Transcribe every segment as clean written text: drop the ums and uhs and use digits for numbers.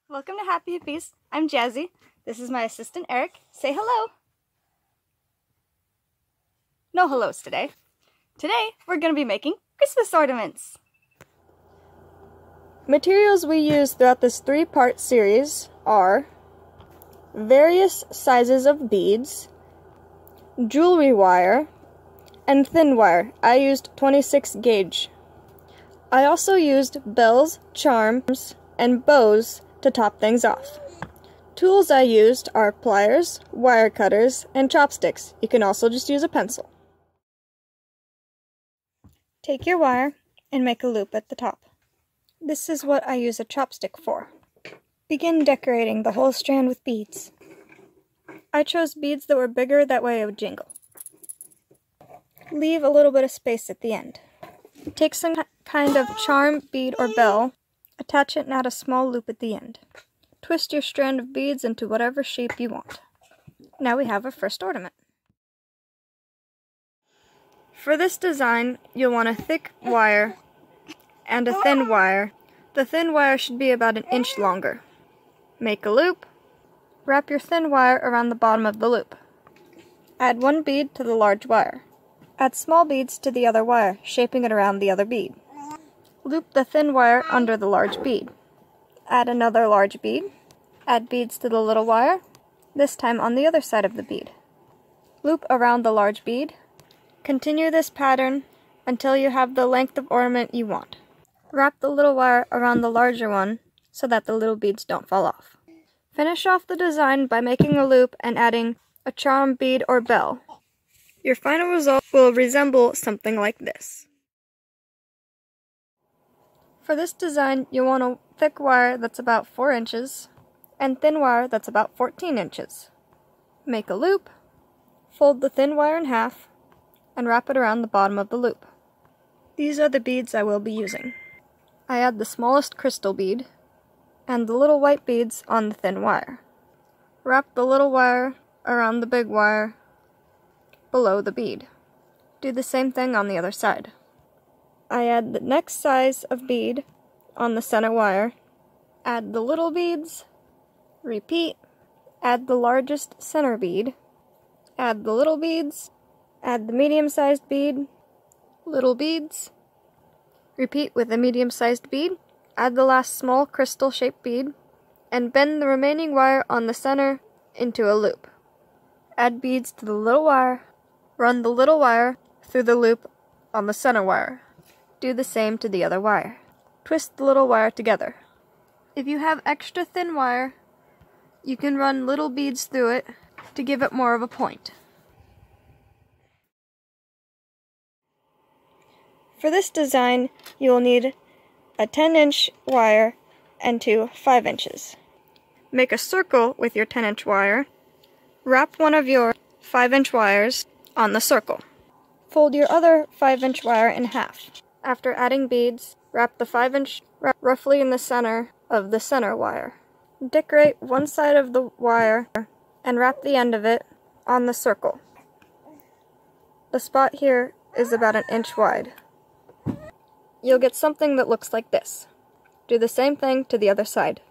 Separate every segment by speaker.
Speaker 1: Welcome to Happy at Peace. I'm Jazzy. This is my assistant Eric. Say hello. No hellos today. Today we're going to be making Christmas ornaments. Materials we use throughout this 3-part series are various sizes of beads, jewelry wire, and thin wire. I used 26 gauge. I also used bells, charms, and bows to top things off. Tools I used are pliers, wire cutters, and chopsticks. You can also just use a pencil. Take your wire and make a loop at the top. This is what I use a chopstick for. Begin decorating the whole strand with beads. I chose beads that were bigger, that way it would jingle. Leave a little bit of space at the end. Take some kind of charm, bead, or bell, attach it and add a small loop at the end. Twist your strand of beads into whatever shape you want. Now we have our first ornament. For this design, you'll want a thick wire and a thin wire. The thin wire should be about 1 inch longer. Make a loop. Wrap your thin wire around the bottom of the loop. Add 1 bead to the large wire. Add small beads to the other wire, shaping it around the other bead. Loop the thin wire under the large bead. Add another large bead. Add beads to the little wire, this time on the other side of the bead. Loop around the large bead. Continue this pattern until you have the length of ornament you want. Wrap the little wire around the larger one so that the little beads don't fall off. Finish off the design by making a loop and adding a charm, bead, or bell. Your final result will resemble something like this. For this design, you'll want a thick wire that's about 4 inches and thin wire that's about 14 inches. Make a loop, fold the thin wire in half, and wrap it around the bottom of the loop. These are the beads I will be using. I add the smallest crystal bead and the little white beads on the thin wire. Wrap the little wire around the big wire below the bead. Do the same thing on the other side. I add the next size of bead on the center wire, add the little beads, repeat, add the largest center bead, add the little beads, add the medium-sized bead, little beads, repeat with the medium-sized bead, add the last small crystal-shaped bead, and bend the remaining wire on the center into a loop. Add beads to the little wire, run the little wire through the loop on the center wire. Do the same to the other wire. Twist the little wire together. If you have extra thin wire, you can run little beads through it to give it more of a point. For this design, you will need a 10-inch wire and 2 5 inches. Make a circle with your 10-inch wire. Wrap one of your 5-inch wires on the circle. Fold your other 5-inch wire in half. After adding beads, wrap the 5-inch roughly in the center of the center wire. Decorate one side of the wire and wrap the end of it on the circle. The spot here is about 1 inch wide. You'll get something that looks like this. Do the same thing to the other side.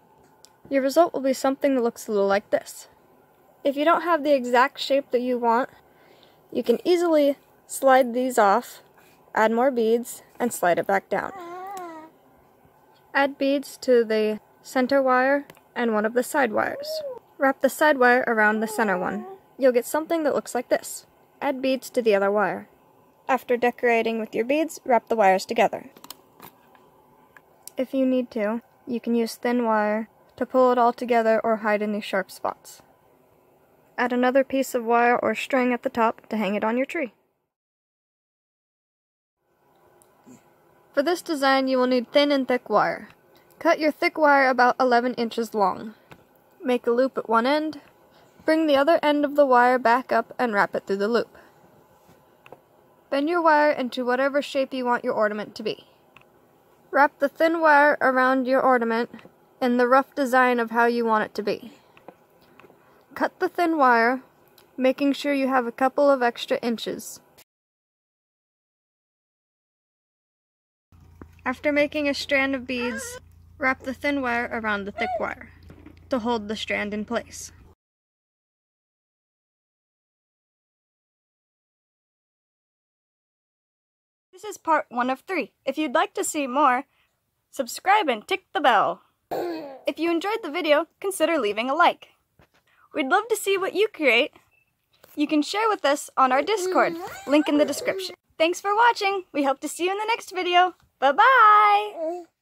Speaker 1: Your result will be something that looks a little like this. If you don't have the exact shape that you want, you can easily slide these off, add more beads, and slide it back down. Add beads to the center wire and one of the side wires. Wrap the side wire around the center one. You'll get something that looks like this. Add beads to the other wire. After decorating with your beads, wrap the wires together. If you need to, you can use thin wire to pull it all together or hide any sharp spots. Add another piece of wire or string at the top to hang it on your tree. For this design, you will need thin and thick wire. Cut your thick wire about 11 inches long. Make a loop at one end. Bring the other end of the wire back up and wrap it through the loop. Bend your wire into whatever shape you want your ornament to be. Wrap the thin wire around your ornament in the rough design of how you want it to be. Cut the thin wire, making sure you have a couple of extra inches. After making a strand of beads, wrap the thin wire around the thick wire. to hold the strand in place. This is part 1 of 3. If you'd like to see more, subscribe and tick the bell. If you enjoyed the video, consider leaving a like. We'd love to see what you create. You can share with us on our Discord, link in the description. Thanks for watching. We hope to see you in the next video. Bye-bye!